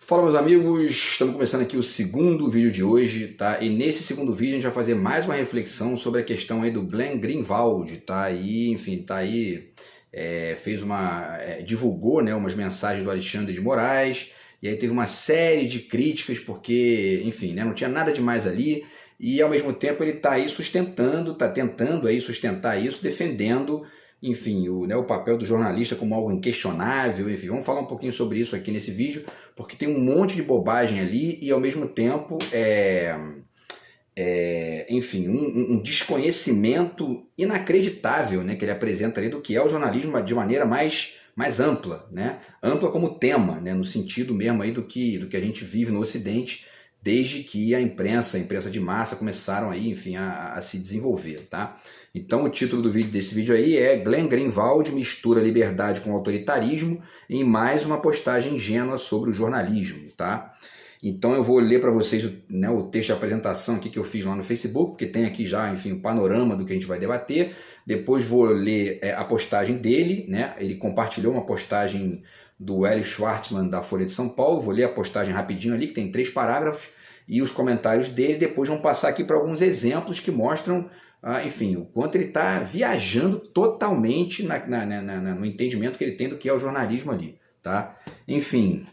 Fala, meus amigos, estamos começando aqui o segundo vídeo de hoje, tá? E nesse segundo vídeo a gente vai fazer mais uma reflexão sobre a questão aí do Glenn Greenwald, tá? E, enfim, tá aí, divulgou, né, umas mensagens do Alexandre de Moraes, e aí teve uma série de críticas porque, enfim, né, não tinha nada demais ali, e ao mesmo tempo ele tá aí sustentando, tá tentando aí sustentar isso, defendendo, enfim, o papel do jornalista como algo inquestionável. Enfim, vamos falar um pouquinho sobre isso aqui nesse vídeo, porque tem um monte de bobagem ali e ao mesmo tempo enfim, um desconhecimento inacreditável, né, que ele apresenta ali do que é o jornalismo de maneira mais ampla, né? Ampla como tema, né, no sentido mesmo aí do que a gente vive no Ocidente desde que a imprensa de massa começaram aí, enfim, a se desenvolver, tá? Então o título desse vídeo aí é Glenn Greenwald mistura liberdade com autoritarismo em mais uma postagem ingênua sobre o jornalismo, tá? Então eu vou ler para vocês, né, o texto de apresentação aqui que eu fiz lá no Facebook, porque tem aqui já, enfim, o panorama do que a gente vai debater. Depois vou ler a postagem dele, né? Ele compartilhou uma postagem do Hélio Schwartzman da Folha de São Paulo. Vou ler a postagem rapidinho ali, que tem 3 parágrafos, e os comentários dele. Depois vão passar aqui para alguns exemplos que mostram, enfim, o quanto ele está viajando totalmente no entendimento que ele tem do que é o jornalismo ali, tá? Enfim,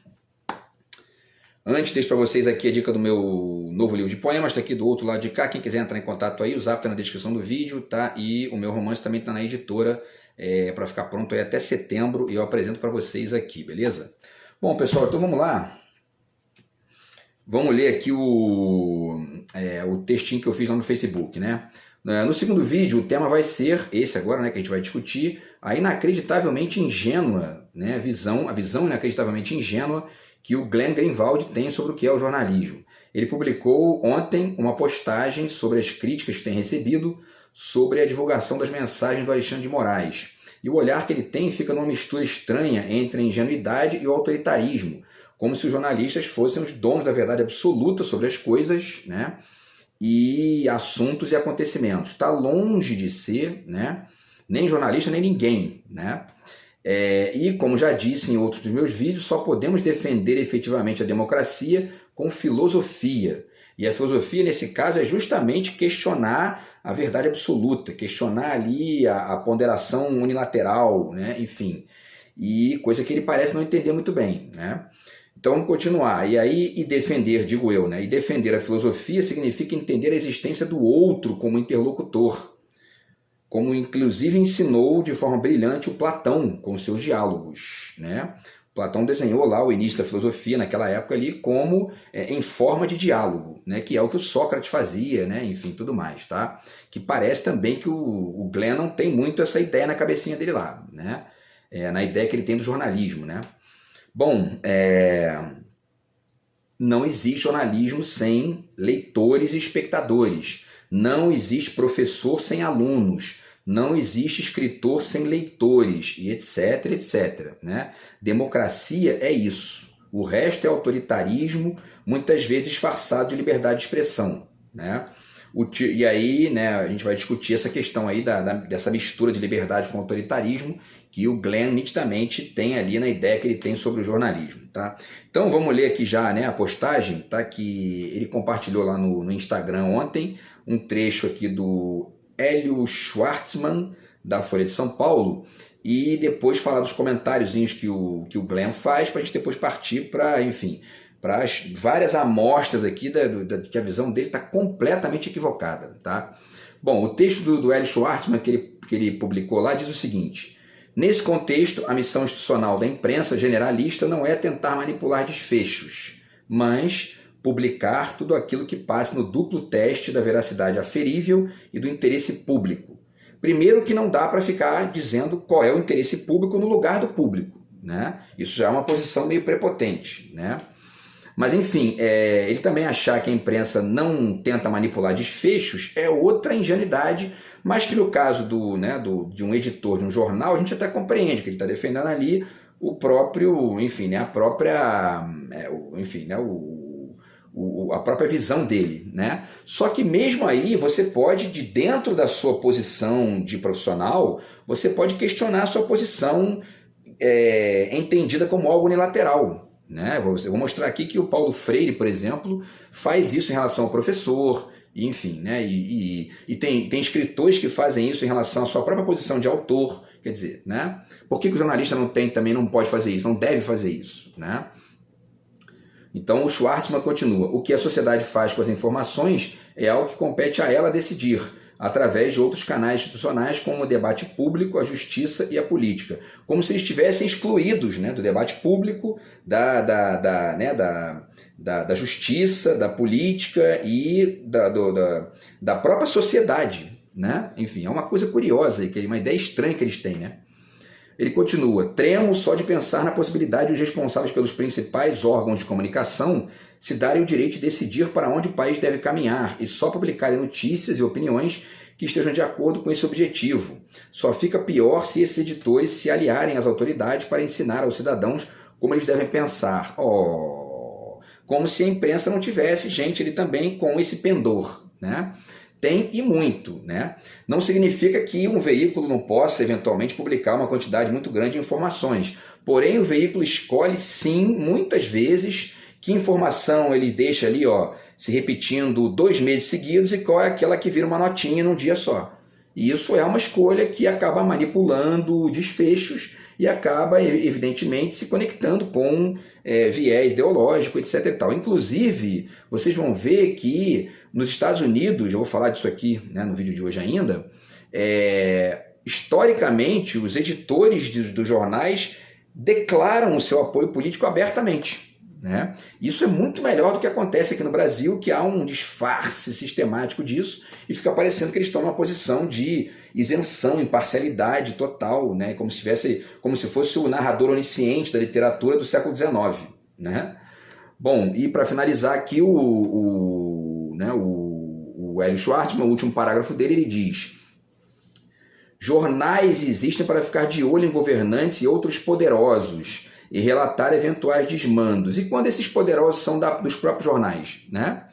antes deixo para vocês aqui a dica do meu novo livro de poemas, está aqui do outro lado de cá. Quem quiser entrar em contato aí, o zap está na descrição do vídeo, tá? E o meu romance também está na editora, para ficar pronto aí até setembro, e eu apresento para vocês aqui, beleza? Bom, pessoal, então vamos lá. Vamos ler aqui o textinho que eu fiz lá no Facebook, né? No segundo vídeo, o tema vai ser esse agora, né, que a gente vai discutir, a inacreditavelmente ingênua, né, a visão inacreditavelmente ingênua que o Glenn Greenwald tem sobre o que é o jornalismo. Ele publicou ontem uma postagem sobre as críticas que tem recebido sobre a divulgação das mensagens do Alexandre de Moraes. E o olhar que ele tem fica numa mistura estranha entre a ingenuidade e o autoritarismo, como se os jornalistas fossem os donos da verdade absoluta sobre as coisas, né, e assuntos e acontecimentos. Está longe de ser, né, nem jornalista nem ninguém, né? E como já disse em outros dos meus vídeos, só podemos defender efetivamente a democracia com filosofia. E a filosofia, nesse caso, é justamente questionar a verdade absoluta, questionar ali a ponderação unilateral, né? Enfim, e coisa que ele parece não entender muito bem, né? Então vamos continuar. E defender, digo eu, né? E defender a filosofia significa entender a existência do outro como interlocutor, como inclusive ensinou de forma brilhante o Platão com seus diálogos, né? Platão desenhou lá o início da filosofia naquela época ali como em forma de diálogo, né? Que é o que o Sócrates fazia, né? Enfim, tudo mais, tá? Que parece também que o Glenn não tem muito essa ideia na cabecinha dele lá, né? Na ideia que ele tem do jornalismo, né? Bom, não existe jornalismo sem leitores e espectadores. Não existe professor sem alunos, não existe escritor sem leitores, e etc, etc, né? Democracia é isso. O resto é autoritarismo, muitas vezes disfarçado de liberdade de expressão, né? E aí, né, a gente vai discutir essa questão aí dessa mistura de liberdade com autoritarismo que o Glenn nitidamente tem ali na ideia que ele tem sobre o jornalismo, tá? Então vamos ler aqui já, né, a postagem, tá, que ele compartilhou lá no Instagram ontem, um trecho aqui do Hélio Schwartzman da Folha de São Paulo, e depois falar dos comentáriozinhos que o Glenn faz, para a gente depois partir para, enfim, para as várias amostras aqui que a visão dele está completamente equivocada, tá? Bom, o texto do Hélio Schwartzman que ele publicou lá diz o seguinte: nesse contexto, a missão institucional da imprensa generalista não é tentar manipular desfechos, mas publicar tudo aquilo que passe no duplo teste da veracidade aferível e do interesse público. Primeiro que não dá para ficar dizendo qual é o interesse público no lugar do público, né? Isso já é uma posição meio prepotente, né? Mas, enfim, ele também achar que a imprensa não tenta manipular desfechos é outra ingenuidade, mas que no caso de um editor de um jornal, a gente até compreende que ele está defendendo ali o próprio, enfim, né, a própria visão dele, né? Só que mesmo aí você pode, de dentro da sua posição de profissional, você pode questionar a sua posição entendida como algo unilateral, né? Eu vou mostrar aqui que o Paulo Freire, por exemplo, faz isso em relação ao professor, enfim, né? E tem escritores que fazem isso em relação à sua própria posição de autor. Quer dizer, né? Por que o jornalista também não pode fazer isso, não deve fazer isso, né? Então o Schwartzman continua: o que a sociedade faz com as informações é algo que compete a ela decidir, através de outros canais institucionais como o debate público, a justiça e a política, como se eles estivessem excluídos, né, do debate público, da justiça, da política e da própria sociedade, né? Enfim, é uma coisa curiosa, uma ideia estranha que eles têm, né? Ele continua: tremo só de pensar na possibilidade de os responsáveis pelos principais órgãos de comunicação se darem o direito de decidir para onde o país deve caminhar e só publicarem notícias e opiniões que estejam de acordo com esse objetivo. Só fica pior se esses editores se aliarem às autoridades para ensinar aos cidadãos como eles devem pensar. Como se a imprensa não tivesse gente ali também com esse pendor, né? Tem e muito, né? Não significa que um veículo não possa eventualmente publicar uma quantidade muito grande de informações. Porém, o veículo escolhe sim, muitas vezes, que informação ele deixa ali, se repetindo 2 meses seguidos e qual é aquela que vira uma notinha num dia só. E isso é uma escolha que acaba manipulando desfechos e acaba, evidentemente, se conectando com viés ideológico, etc. e tal. Inclusive, vocês vão ver que nos Estados Unidos, eu vou falar disso aqui, né, no vídeo de hoje ainda, historicamente, os editores dos jornais declaram o seu apoio político abertamente, né? Isso é muito melhor do que acontece aqui no Brasil, que há um disfarce sistemático disso e fica parecendo que eles tomam uma posição de isenção, imparcialidade total, né? Como se fosse o narrador onisciente da literatura do século XIX, né? Bom, e para finalizar aqui, o Hélio Schwartzman, o último parágrafo dele, ele diz: jornais existem para ficar de olho em governantes e outros poderosos e relatar eventuais desmandos. E quando esses poderosos são dos próprios jornais, né?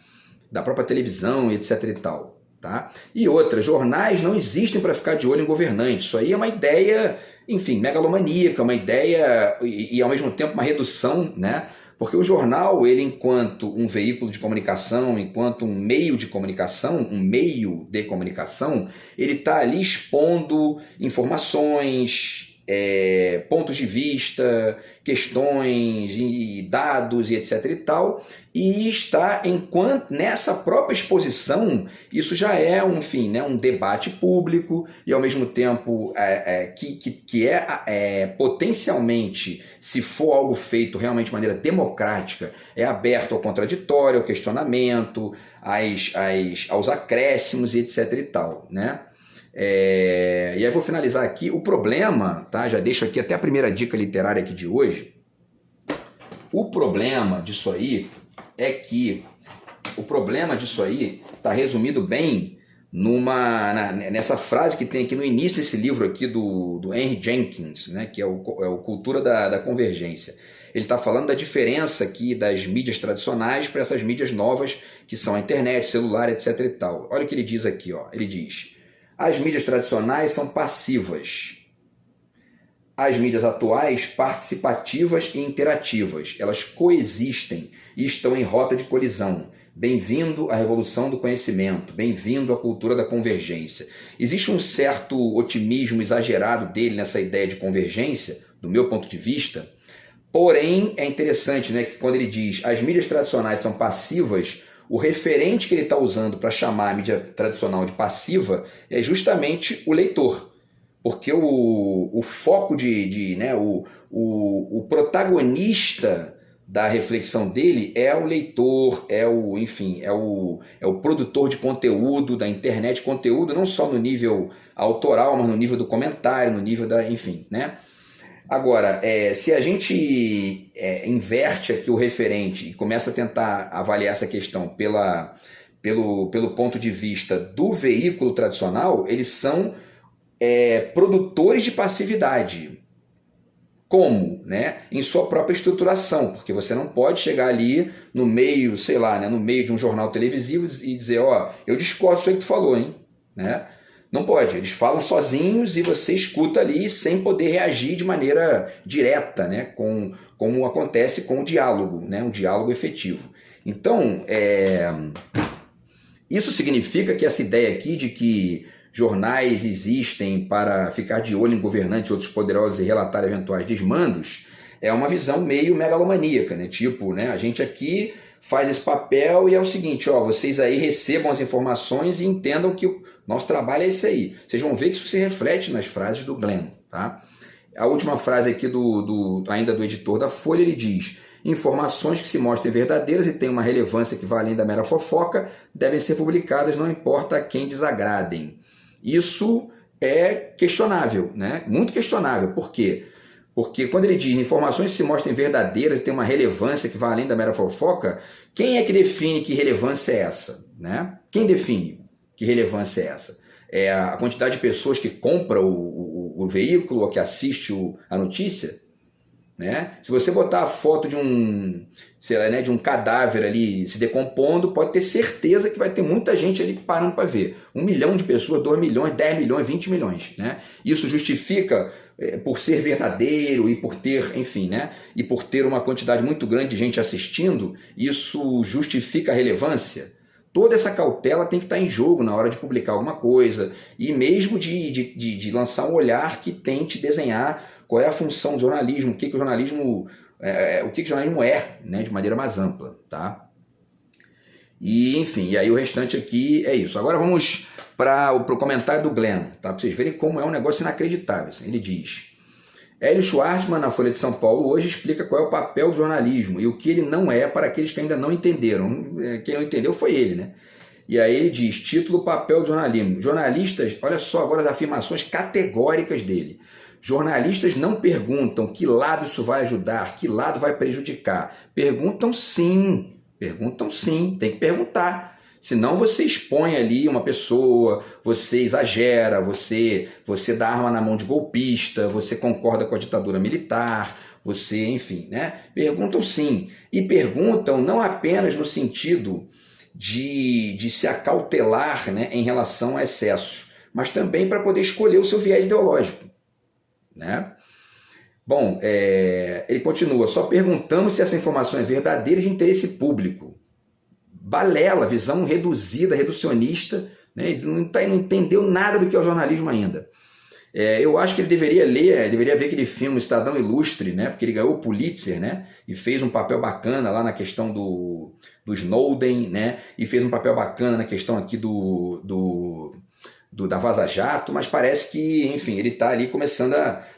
Da própria televisão, etc. e tal. Tá? E outra, jornais não existem para ficar de olho em governantes. Isso aí é uma ideia, enfim, megalomaníaca, uma ideia e ao mesmo tempo uma redução, né? Porque o jornal, ele enquanto um veículo de comunicação, enquanto um meio de comunicação, ele está ali expondo informações, pontos de vista, questões e dados e etc e tal, e está nessa própria exposição, isso já é um debate público e ao mesmo tempo que potencialmente, se for algo feito realmente de maneira democrática, é aberto ao contraditório, ao questionamento, aos acréscimos e etc e tal, né? E aí eu vou finalizar aqui. O problema, tá? Já deixo aqui até a primeira dica literária aqui de hoje. O problema disso aí é que está resumido bem nessa frase que tem aqui no início desse livro aqui do Henry Jenkins, né? Que é o Cultura da Convergência. Ele está falando da diferença aqui das mídias tradicionais para essas mídias novas que são a internet, celular, etc e tal. Olha o que ele diz aqui, ele diz: as mídias tradicionais são passivas. As mídias atuais, participativas e interativas. Elas coexistem e estão em rota de colisão. Bem-vindo à revolução do conhecimento. Bem-vindo à cultura da convergência. Existe um certo otimismo exagerado dele nessa ideia de convergência, do meu ponto de vista. Porém, é interessante, né, que quando ele diz as mídias tradicionais são passivas, o referente que ele está usando para chamar a mídia tradicional de passiva é justamente o leitor. Porque o foco o protagonista da reflexão dele é o leitor, é o produtor de conteúdo da internet, conteúdo não só no nível autoral, mas no nível do comentário, no nível né? Agora, se a gente inverte aqui o referente e começa a tentar avaliar essa questão pelo ponto de vista do veículo tradicional, eles são produtores de passividade. Como? Né? Em sua própria estruturação, porque você não pode chegar ali no meio, no meio de um jornal televisivo e dizer, eu discordo disso aí que tu falou, hein? Né? Não pode, eles falam sozinhos e você escuta ali sem poder reagir de maneira direta, né? com como acontece com o diálogo, né? Um diálogo efetivo. Então, isso significa que essa ideia aqui de que jornais existem para ficar de olho em governantes e outros poderosos e relatar eventuais desmandos é uma visão meio megalomaníaca, né? Tipo, né, a gente aqui faz esse papel e é o seguinte, ó, vocês aí recebam as informações e entendam que o nosso trabalho é esse aí. Vocês vão ver que isso se reflete nas frases do Glenn, tá? A última frase aqui ainda do editor da Folha, ele diz: informações que se mostrem verdadeiras e têm uma relevância que vai além da mera fofoca devem ser publicadas, não importa a quem desagradem. Isso é questionável, né? Muito questionável. Por quê? Porque quando ele diz informações que se mostrem verdadeiras e têm uma relevância que vai além da mera fofoca, quem é que define que relevância é essa? Né? Quem define que relevância é essa? É a quantidade de pessoas que compra o veículo ou que assiste a notícia? Né? Se você botar a foto de sei lá, né, de um cadáver ali se decompondo, pode ter certeza que vai ter muita gente ali parando para ver. 1 milhão de pessoas, 2 milhões, 10 milhões, 20 milhões. Né? Isso justifica, por ser verdadeiro e por ter, enfim, né, e por ter uma quantidade muito grande de gente assistindo, isso justifica a relevância? Toda essa cautela tem que estar em jogo na hora de publicar alguma coisa e mesmo de lançar um olhar que tente desenhar qual é a função do jornalismo, o que o jornalismo é, né, de maneira mais ampla, tá? E, enfim, e aí o restante aqui é isso. Agora vamos para o comentário do Glenn, tá? Para vocês verem como é um negócio inacreditável. Assim. Ele diz: Hélio Schwartzman, na Folha de São Paulo, hoje explica qual é o papel do jornalismo e o que ele não é para aqueles que ainda não entenderam. Quem não entendeu foi ele, né? E aí ele diz, título, papel do jornalismo. Jornalistas, olha só agora as afirmações categóricas dele. Jornalistas não perguntam que lado isso vai ajudar, que lado vai prejudicar. Perguntam sim, tem que perguntar. Senão você expõe ali uma pessoa, você exagera, você dá arma na mão de golpista, você concorda com a ditadura militar, você, enfim, né? Perguntam sim. E perguntam não apenas no sentido de se acautelar, né, em relação a excessos, mas também para poder escolher o seu viés ideológico. Né? Bom, ele continua, só perguntamos se essa informação é verdadeira e de interesse público. Balela, visão reduzida, reducionista, né? Ele não entendeu nada do que é o jornalismo ainda. Eu acho que ele deveria ver aquele filme Cidadão Ilustre, né? Porque ele ganhou o Pulitzer, né? E fez um papel bacana lá na questão do Snowden, né? E fez um papel bacana na questão aqui da Vaza Jato, mas parece que, enfim, ele está ali começando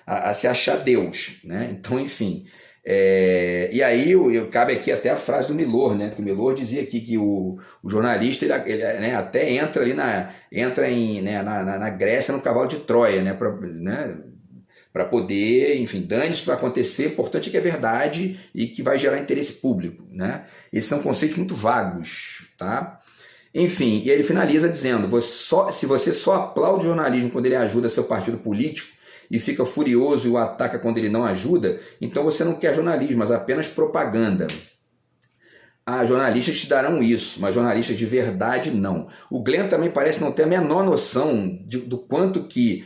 a se achar Deus, né? Então, enfim, e aí cabe aqui até a frase do Milor, né? Que o Milor dizia aqui que o jornalista ele né, até entra ali na Grécia no cavalo de Troia, né? Para poder, enfim, dane isso que vai acontecer, o importante é que é verdade e que vai gerar interesse público, né? Esses são conceitos muito vagos, tá? Enfim, e ele finaliza dizendo, se você só aplaude o jornalismo quando ele ajuda seu partido político e fica furioso e o ataca quando ele não ajuda, então você não quer jornalismo, mas apenas propaganda. Jornalistas te darão isso, mas jornalistas de verdade não. O Glenn também parece não ter a menor noção do quanto que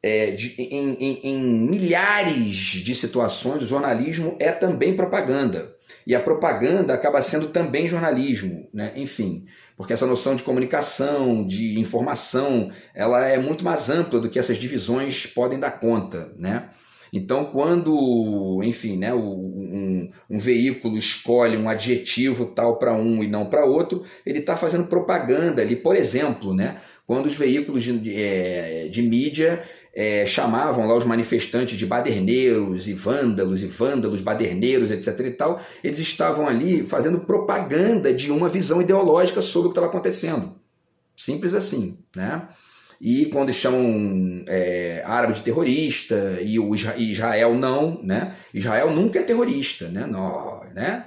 em milhares de situações o jornalismo é também propaganda. E a propaganda acaba sendo também jornalismo, né? Enfim, porque essa noção de comunicação, de informação, ela é muito mais ampla do que essas divisões podem dar conta, né? Então, quando, enfim, né, um veículo escolhe um adjetivo tal para um e não para outro, ele está fazendo propaganda ali, por exemplo, né? Quando os veículos de mídia chamavam lá os manifestantes de baderneiros e vândalos baderneiros, etc. e tal, eles estavam ali fazendo propaganda de uma visão ideológica sobre o que estava acontecendo. Simples assim, né? E quando chamam árabe de terrorista e Israel não, né? Israel nunca é terrorista, né? Não, né?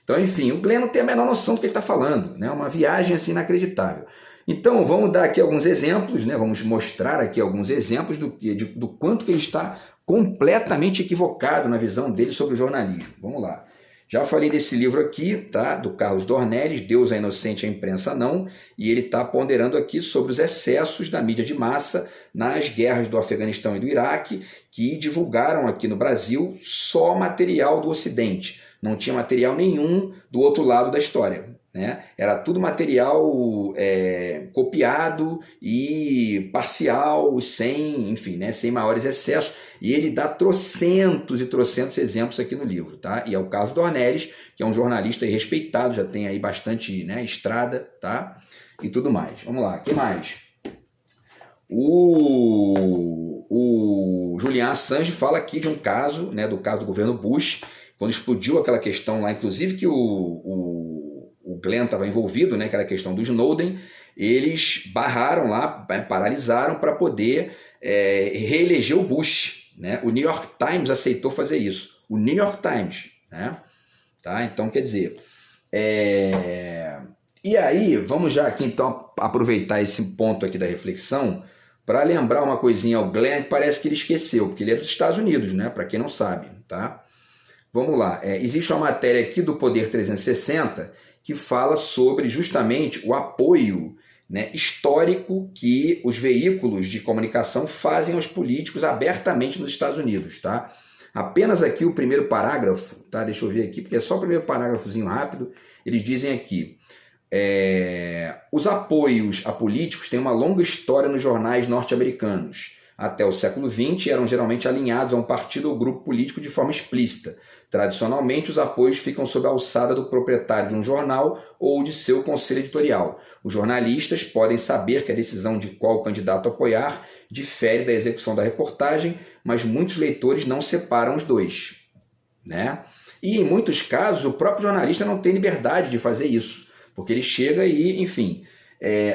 Então, enfim, o Glenn não tem a menor noção do que ele está falando, né? Uma viagem assim inacreditável. Então, vamos dar aqui alguns exemplos, né? Vamos mostrar aqui alguns exemplos do quanto que ele está completamente equivocado na visão dele sobre o jornalismo. Vamos lá. Já falei desse livro aqui, tá? Do Carlos Dornelles, Deus é Inocente, a Imprensa Não, e ele está ponderando aqui sobre os excessos da mídia de massa nas guerras do Afeganistão e do Iraque, que divulgaram aqui no Brasil só material do Ocidente. Não tinha material nenhum do outro lado da história, né? Era tudo material copiado e parcial, sem, enfim, né, sem maiores excessos. E ele dá trocentos e trocentos exemplos aqui no livro, tá? E é o Carlos Dornelles, que é um jornalista respeitado, já tem aí bastante, né, estrada, tá? E tudo mais. Vamos lá, o que mais? O Julian Assange fala aqui de um caso, né, do caso do governo Bush, quando explodiu aquela questão lá, inclusive que o Glenn estava envolvido, né, que era a questão do Snowden, eles barraram lá, paralisaram para poder reeleger o Bush, né? O New York Times aceitou fazer isso. O New York Times, né? Tá? Então, quer dizer... E aí, vamos já aqui então aproveitar esse ponto aqui da reflexão para lembrar uma coisinha ao Glenn que parece que ele esqueceu, porque ele é dos Estados Unidos, né? Para quem não sabe, tá? Vamos lá. Existe uma matéria aqui do Poder 360 que fala sobre justamente o apoio, né, histórico que os veículos de comunicação fazem aos políticos abertamente nos Estados Unidos, tá? Apenas aqui o primeiro parágrafo, tá? Deixa eu ver aqui, porque é só o primeiro parágrafozinho rápido. Eles dizem aqui: os apoios a políticos têm uma longa história nos jornais norte-americanos. Até o século XX eram geralmente alinhados a um partido ou grupo político de forma explícita. Tradicionalmente, os apoios ficam sob a alçada do proprietário de um jornal ou de seu conselho editorial. Os jornalistas podem saber que a decisão de qual candidato apoiar difere da execução da reportagem, mas muitos leitores não separam os dois, né? E em muitos casos, o próprio jornalista não tem liberdade de fazer isso, porque ele chega e, enfim,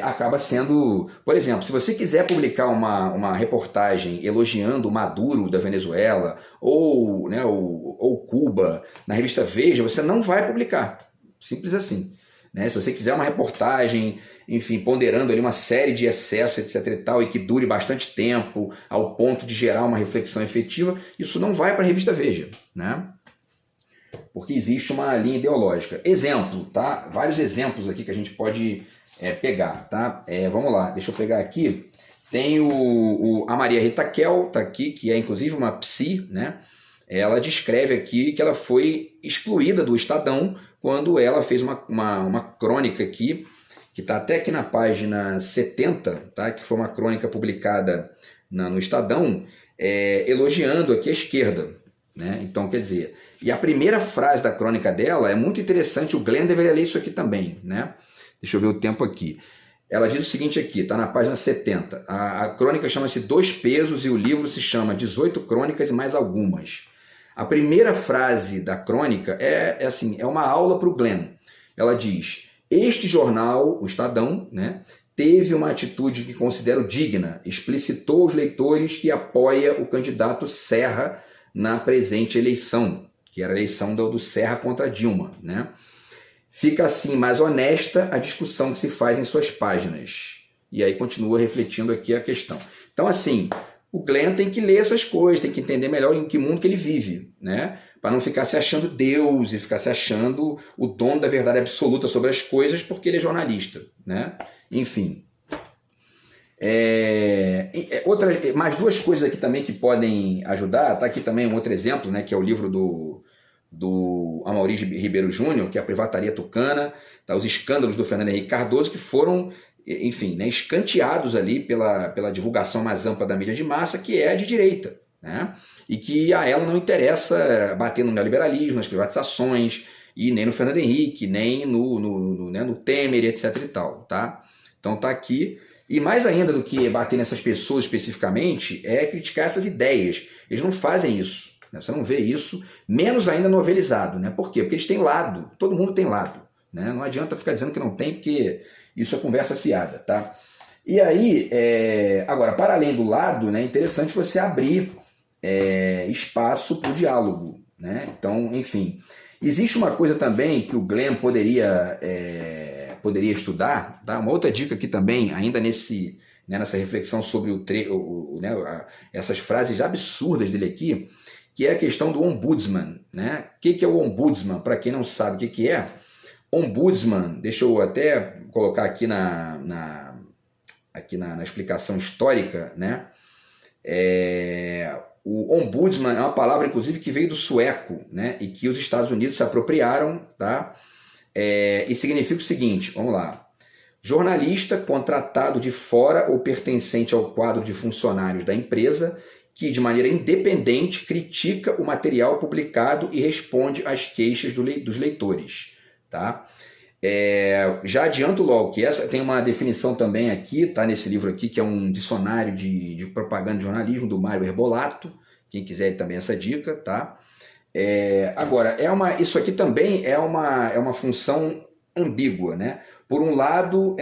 acaba sendo... Por exemplo, se você quiser publicar uma reportagem elogiando o Maduro da Venezuela ou, né, ou Cuba na revista Veja, você não vai publicar. Simples assim. Né? Se você quiser uma reportagem, enfim, ponderando ali uma série de excessos, etc. e tal, e que dure bastante tempo, ao ponto de gerar uma reflexão efetiva, isso não vai para a revista Veja, né? Porque existe uma linha ideológica. Exemplo, tá? Vários exemplos aqui que a gente pode pegar, tá? Vamos lá, deixa eu pegar aqui. Tem a Maria Rita Kell, tá aqui, que é inclusive uma psi, né? Ela descreve aqui que ela foi excluída do Estadão quando ela fez uma crônica aqui, que está até aqui na página 70, tá? Que foi uma crônica publicada no Estadão, elogiando aqui a esquerda, né? Então, quer dizer... E a primeira frase da crônica dela é muito interessante, o Glenn deveria ler isso aqui também, né? Deixa eu ver o tempo aqui. Ela diz o seguinte aqui, está na página 70. A crônica chama-se Dois Pesos e o livro se chama 18 Crônicas e Mais Algumas. A primeira frase da crônica é uma aula para o Glenn. Ela diz: este jornal, o Estadão, né, teve uma atitude que considero digna, explicitou aos leitores que apoia o candidato Serra na presente eleição, que era a eleição do Serra contra Dilma, né? Fica assim mais honesta a discussão que se faz em suas páginas. E aí continua refletindo aqui a questão. Então, assim, o Glenn tem que ler essas coisas, tem que entender melhor em que mundo que ele vive, né? Para não ficar se achando Deus e ficar se achando o dono da verdade absoluta sobre as coisas porque ele é jornalista, né? Enfim. Mais duas coisas aqui também que podem ajudar. Tá aqui também um outro exemplo, né, que é o livro do Amaury Ribeiro Júnior, que é a Privataria Tucana, tá, os escândalos do Fernando Henrique Cardoso, que foram, enfim, né, escanteados ali pela divulgação mais ampla da mídia de massa, que é de direita, né, e que a ela não interessa bater no neoliberalismo, nas privatizações, e nem no Fernando Henrique, nem no Temer, etc. e tal, tá? Então tá aqui. E mais ainda do que bater nessas pessoas especificamente, é criticar essas ideias. Eles não fazem isso, né? Você não vê isso, menos ainda novelizado, né? Por quê? Porque eles têm lado, todo mundo tem lado, né? Não adianta ficar dizendo que não tem, porque isso é conversa fiada, tá? E aí, agora, para além do lado, né, é interessante você abrir espaço para o diálogo, né? Então, enfim, existe uma coisa também que o Glenn poderia estudar, tá? Uma outra dica aqui também, ainda nessa reflexão sobre essas frases absurdas dele aqui, que é a questão do ombudsman, né? O que é o ombudsman? Para quem não sabe o que é, ombudsman, deixa eu até colocar aqui na explicação histórica, né? O ombudsman é uma palavra, inclusive, que veio do sueco, né? E que os Estados Unidos se apropriaram, tá? E significa o seguinte, vamos lá. Jornalista contratado de fora ou pertencente ao quadro de funcionários da empresa que, de maneira independente, critica o material publicado e responde às queixas dos leitores, tá? Já adianto logo que essa tem uma definição também aqui, tá, nesse livro aqui, que é um dicionário de propaganda e jornalismo do Mário Herbolato, quem quiser também essa dica, tá? Agora, isso aqui também é uma função ambígua, né? Por um lado,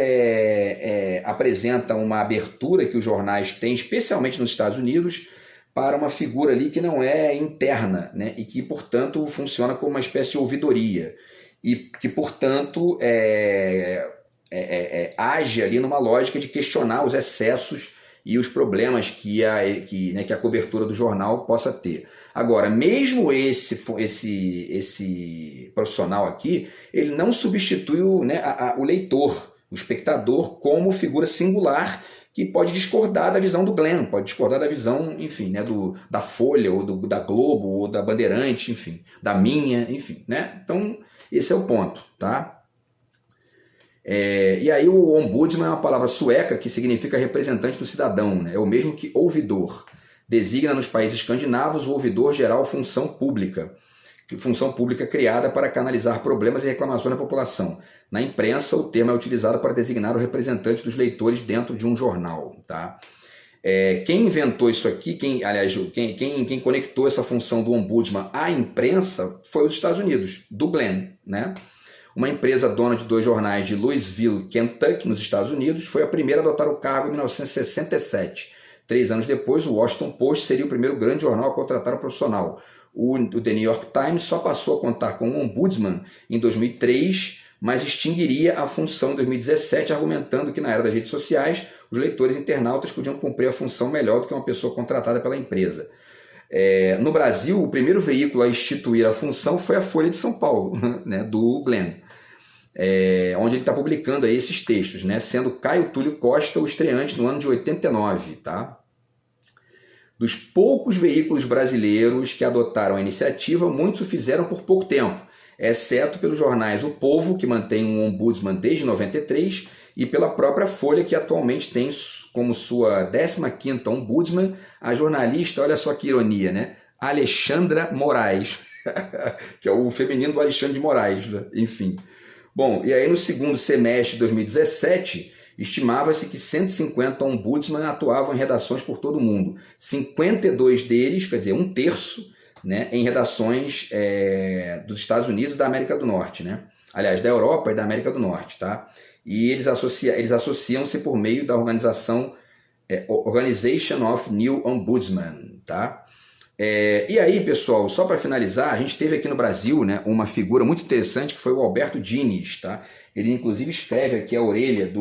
apresenta uma abertura que os jornais têm, especialmente nos Estados Unidos, para uma figura ali que não é interna, né? E que, portanto, funciona como uma espécie de ouvidoria. E que, portanto, age ali numa lógica de questionar os excessos e os problemas que a cobertura do jornal possa ter. Agora, mesmo esse profissional aqui, ele não substitui o leitor, o espectador, como figura singular que pode discordar da visão do Glenn, pode discordar da visão, enfim, né, da Folha, ou da Globo, ou da Bandeirante, enfim, da minha, enfim, né? Então, esse é o ponto, tá? E aí o ombudsman é uma palavra sueca que significa representante do cidadão, né? É o mesmo que ouvidor. Designa nos países escandinavos o ouvidor geral função pública criada para canalizar problemas e reclamações da população. Na imprensa, o termo é utilizado para designar o representante dos leitores dentro de um jornal, tá? Quem inventou isso aqui, quem conectou essa função do ombudsman à imprensa foi os Estados Unidos, do Glenn, né? Uma empresa dona de 2 jornais de Louisville, Kentucky, nos Estados Unidos, foi a primeira a adotar o cargo em 1967. 3 anos depois, o Washington Post seria o primeiro grande jornal a contratar o profissional. O The New York Times só passou a contar com um ombudsman em 2003, mas extinguiria a função em 2017, argumentando que na era das redes sociais, os leitores internautas podiam cumprir a função melhor do que uma pessoa contratada pela empresa. No Brasil, o primeiro veículo a instituir a função foi a Folha de São Paulo, né, do Glenn, onde ele está publicando aí esses textos, né, sendo Caio Túlio Costa o estreante no ano de 89. Tá? Dos poucos veículos brasileiros que adotaram a iniciativa, muitos o fizeram por pouco tempo, exceto pelos jornais O Povo, que mantém um ombudsman desde 93, e pela própria Folha, que atualmente tem como sua 15ª ombudsman a jornalista, olha só que ironia, né? Alexandra Moraes, que é o feminino do Alexandre de Moraes, né? Enfim. Bom, e aí no segundo semestre de 2017, estimava-se que 150 ombudsman atuavam em redações por todo o mundo. 52 deles, quer dizer, 1/3, né, em redações dos Estados Unidos e da América do Norte, né? Aliás, da Europa e da América do Norte, tá? E eles associam-se por meio da organização Organization of New Ombudsman, tá? E aí, pessoal, só para finalizar, a gente teve aqui no Brasil, né, uma figura muito interessante que foi o Alberto Dines, tá? Ele, inclusive, escreve aqui a orelha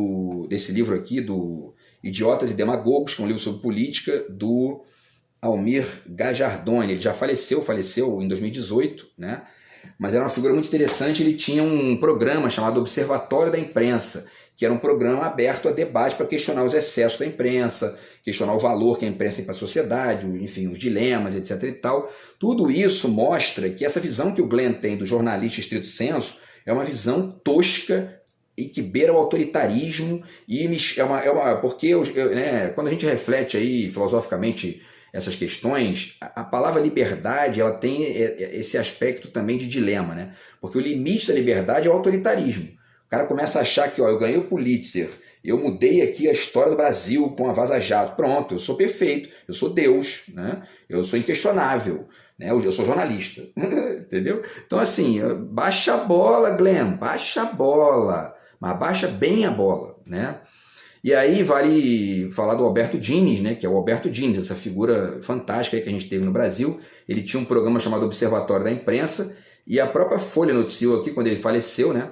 desse livro aqui, do Idiotas e Demagogos, que é um livro sobre política, do Almir Gajardoni. Ele já faleceu em 2018, né? Mas era uma figura muito interessante. Ele tinha um programa chamado Observatório da Imprensa, que era um programa aberto a debate para questionar os excessos da imprensa, questionar o valor que a imprensa tem para a sociedade, enfim, os dilemas, etc. e tal. Tudo isso mostra que essa visão que o Glenn tem do jornalista estrito sensu é uma visão tosca e que beira o autoritarismo, e porque né, quando a gente reflete aí filosoficamente essas questões, a palavra liberdade ela tem esse aspecto também de dilema, né? Porque o limite da liberdade é o autoritarismo. O cara começa a achar que eu ganhei o Pulitzer, eu mudei aqui a história do Brasil com a Vaza Jato, pronto, eu sou perfeito, eu sou Deus, né? Eu sou inquestionável, né? Eu sou jornalista, entendeu? Então assim, baixa a bola, Glenn, baixa a bola, mas baixa bem a bola, né? E aí vale falar do Alberto Dines, né, que é o Alberto Dines, essa figura fantástica aí que a gente teve no Brasil. Ele tinha um programa chamado Observatório da Imprensa, e a própria Folha noticiou aqui, quando ele faleceu, né,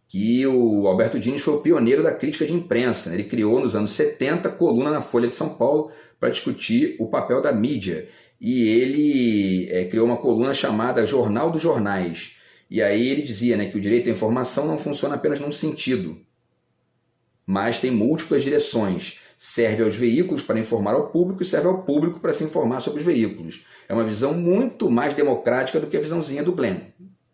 que o Alberto Dines foi o pioneiro da crítica de imprensa. Ele criou, nos anos 70, coluna na Folha de São Paulo para discutir o papel da mídia. e ele criou uma coluna chamada Jornal dos Jornais. E aí ele dizia, né, que o direito à informação não funciona apenas num sentido, mas tem múltiplas direções. Serve aos veículos para informar ao público e serve ao público para se informar sobre os veículos. É uma visão muito mais democrática do que a visãozinha do Glenn.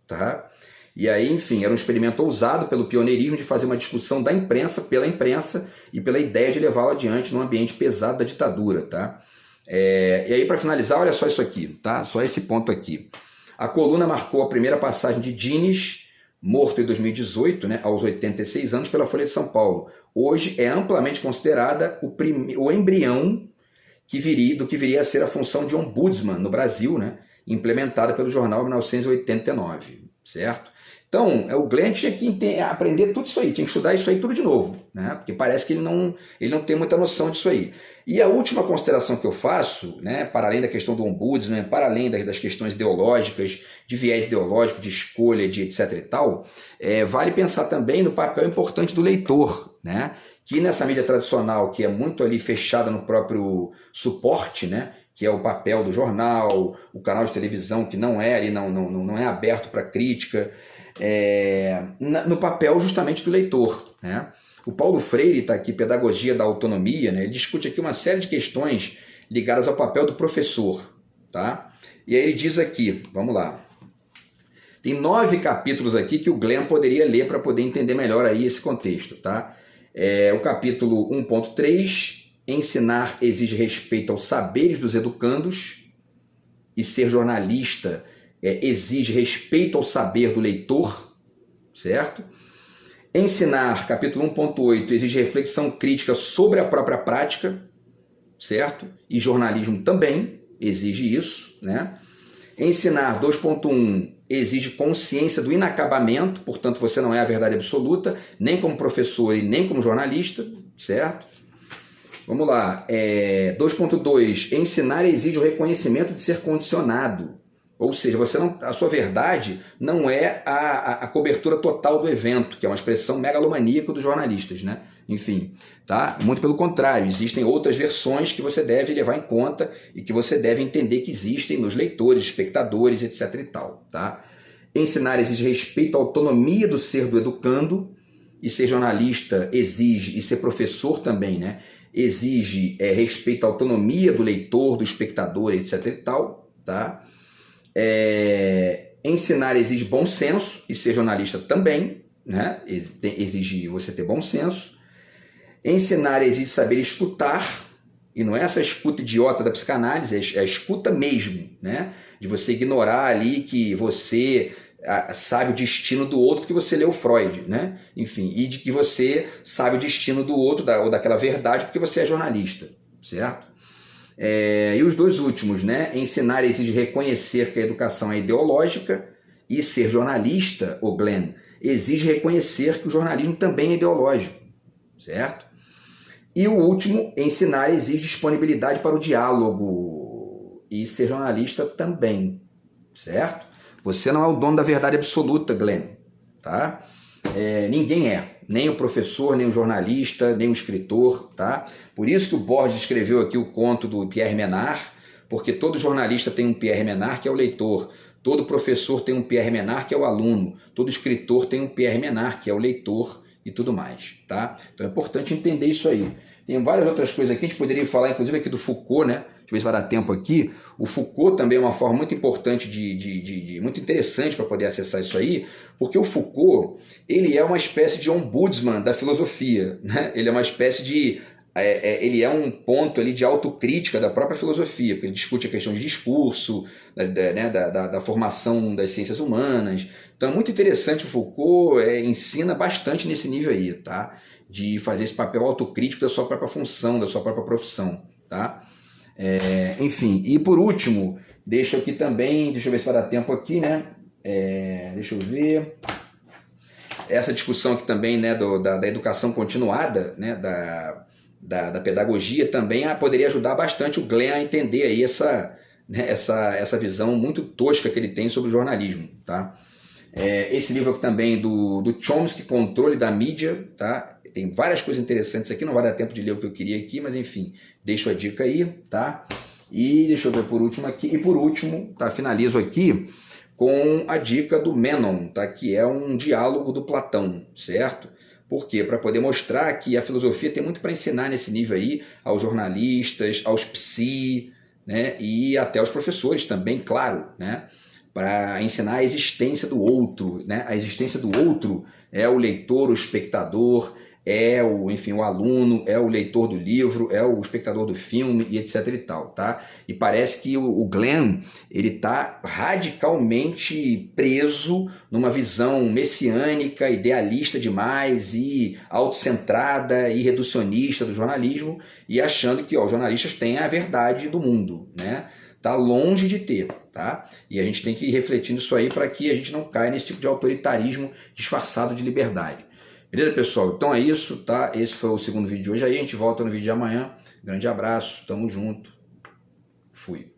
Tá? E aí, enfim, era um experimento ousado pelo pioneirismo de fazer uma discussão da imprensa, pela imprensa, e pela ideia de levá-la adiante num ambiente pesado da ditadura. Tá? E aí, para finalizar, olha só isso aqui, tá? Só esse ponto aqui. A coluna marcou a primeira passagem de Dines, morto em 2018, né, aos 86 anos, pela Folha de São Paulo. Hoje é amplamente considerada o embrião do que viria a ser a função de ombudsman no Brasil, né, implementada pelo jornal em 1989, certo? Então, o Glenn tinha que aprender tudo isso aí, tinha que estudar isso aí tudo de novo, né? Porque parece que ele não tem muita noção disso aí. E a última consideração que eu faço, né, para além da questão do ombudsman, para além das questões ideológicas, de viés ideológico, de escolha, de etc e tal, vale pensar também no papel importante do leitor, né? Que nessa mídia tradicional, que é muito ali fechada no próprio suporte, né? Que é o papel do jornal, o canal de televisão que não é aberto para crítica, no papel justamente do leitor, né? O Paulo Freire está aqui, Pedagogia da Autonomia, né? Ele discute aqui uma série de questões ligadas ao papel do professor, tá? E aí ele diz aqui, vamos lá, tem 9 capítulos aqui que o Glenn poderia ler para poder entender melhor aí esse contexto, tá? O capítulo 1.3, ensinar exige respeito aos saberes dos educandos, e ser jornalista exige respeito ao saber do leitor, certo? Ensinar, capítulo 1.8, exige reflexão crítica sobre a própria prática, certo? E jornalismo também exige isso, né? Ensinar, 2.1, exige consciência do inacabamento, portanto você não é a verdade absoluta, nem como professor e nem como jornalista, certo? Vamos lá, 2.2, ensinar exige o reconhecimento de ser condicionado, ou seja, a sua verdade não é a cobertura total do evento, que é uma expressão megalomaníaca dos jornalistas, né? Enfim, tá? Muito pelo contrário, existem outras versões que você deve levar em conta e que você deve entender que existem nos leitores, espectadores, etc e tal, tá? Ensinar exige respeito à autonomia do ser do educando, e ser jornalista exige, e ser professor também, né? Exige respeito à autonomia do leitor, do espectador, etc e tal, tá? Ensinar exige bom senso, e ser jornalista também, né? Exige você ter bom senso. Ensinar exige saber escutar, e não é essa escuta idiota da psicanálise, é a escuta mesmo, né? De você ignorar ali que você sabe o destino do outro porque você leu Freud, né? Enfim, e de que você sabe o destino do outro, ou daquela verdade, porque você é jornalista, certo? E os dois últimos, né? Ensinar exige reconhecer que a educação é ideológica, e ser jornalista, o Glenn, exige reconhecer que o jornalismo também é ideológico, certo? E o último, ensinar exige disponibilidade para o diálogo, e ser jornalista também, certo? Você não é o dono da verdade absoluta, Glenn, tá? Ninguém é, nem o professor, nem o jornalista, nem o escritor, tá? Por isso que o Borges escreveu aqui o conto do Pierre Menard, porque todo jornalista tem um Pierre Menard, que é o leitor, todo professor tem um Pierre Menard, que é o aluno, todo escritor tem um Pierre Menard, que é o leitor, e tudo mais, tá? Então é importante entender isso aí. Tem várias outras coisas aqui, a gente poderia falar inclusive aqui do Foucault, né? Deixa eu ver se vai dar tempo aqui. O Foucault também é uma forma muito importante, muito interessante para poder acessar isso aí, porque o Foucault, ele é uma espécie de ombudsman da filosofia, né? Ele é uma espécie de... ele é um ponto ali de autocrítica da própria filosofia, porque ele discute a questão de discurso, da formação das ciências humanas. Então é muito interessante, o Foucault ensina bastante nesse nível aí, tá? De fazer esse papel autocrítico da sua própria função, da sua própria profissão, tá? Enfim, e por último, deixo aqui também, deixa eu ver se vai dar tempo aqui, né? Deixa eu ver. Essa discussão aqui também, né, da educação continuada, né, da pedagogia também poderia ajudar bastante o Glenn a entender aí essa visão muito tosca que ele tem sobre o jornalismo, tá? Esse livro aqui também do Chomsky, Controle da Mídia, tá? Tem várias coisas interessantes aqui, não vai dar tempo de ler o que eu queria aqui, mas enfim, deixo a dica aí, tá? E deixa eu ver por último aqui. E por último, tá, finalizo aqui com a dica do Menon, tá, que é um diálogo do Platão, certo? Por quê? Para poder mostrar que a filosofia tem muito para ensinar nesse nível aí aos jornalistas, aos psi, né, e até aos professores também, claro, né, para ensinar a existência do outro, né? A existência do outro é o leitor, o espectador, é o, enfim, o aluno, é o leitor do livro, é o espectador do filme e etc e tal, tá? E parece que o Glenn, ele tá radicalmente preso numa visão messiânica, idealista demais e autocentrada e reducionista do jornalismo e achando que, ó, os jornalistas têm a verdade do mundo, né? Tá longe de ter, tá? E a gente tem que ir refletindo isso aí para que a gente não caia nesse tipo de autoritarismo disfarçado de liberdade. Beleza, pessoal? Então é isso, tá? Esse foi o segundo vídeo de hoje. Aí a gente volta no vídeo de amanhã. Grande abraço, tamo junto. Fui.